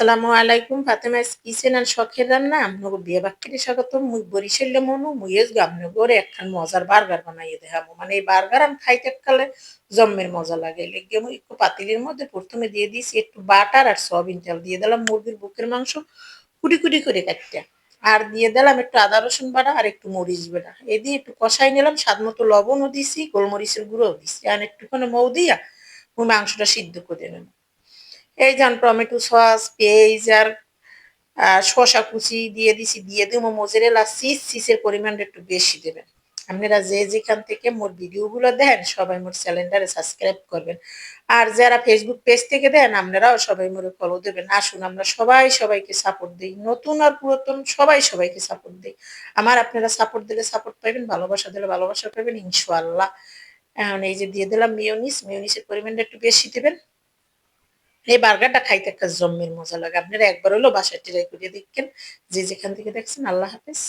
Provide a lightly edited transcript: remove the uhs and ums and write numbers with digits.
আসসালামু আলাইকুম ফাতেমাস কিচেন আর শখের রান্না আপনাকে বিয়ে বাক্যে স্বাগত মুই বরিশালে মনু মুই এস গামনে করে একখান মজার বার্গার বানাইয়ে দেখাবো মানে এই বার্গার আমি খাইতে কালে জম্মের মজা লাগে লেগে মুই একটু পাতিলের মধ্যে প্রথমে দিয়ে দিয়েছি একটু বাটার আর সয়াবিন তেল দিয়ে দিলাম মুরগির বুকের মাংস কুটি কুটি করে কাটতে আর দিয়ে দিলাম একটু আদা রসুন বাটা আর একটু মরিচ বাটা এই দিয়ে একটু কষাই নিলাম স্বাদ মতো লবণও দিছি গোলমরিচের গুঁড়োও দিছি আর একটুখানি মৌ দিয়া মুই মাংসটা সিদ্ধ করে নেব এই যান টমেটো সস পেঁয়াজ আর শসা কুচি দিয়ে দিছি দিয়ে দিব মোজারেলা চিজের পরিমাণটা একটু বেশি দেবেন আপনারা যে যেখান থেকে মোর ভিডিওগুলো দেন সবাই মোর চ্যানেলটারে সাবস্ক্রাইব করবেন আর যারা ফেসবুক পেজ থেকে দেন আপনারাও সবাই মোরে ফলো দেবেন আসুন আমরা সবাই সবাইকে সাপোর্ট দিই নতুন আর পুরাতন সবাই সবাইকে সাপোর্ট দিই আমার আপনারা সাপোর্ট দিলে সাপোর্ট পাবেন ভালোবাসা দিলে ভালোবাসা পাবেন ইনশাআল্লাহ এখন এই যে দিয়ে দিলাম মিওনিসের পরিমাণটা একটু বেশি দেবেন এই বার্গারটা খাইতে একটা জম্মের মজা লাগে আপনারা একবার হলেও বাসায় ট্রাই করে দেখবেন যে যেখান থেকে দেখছেন আল্লাহ হাফেজ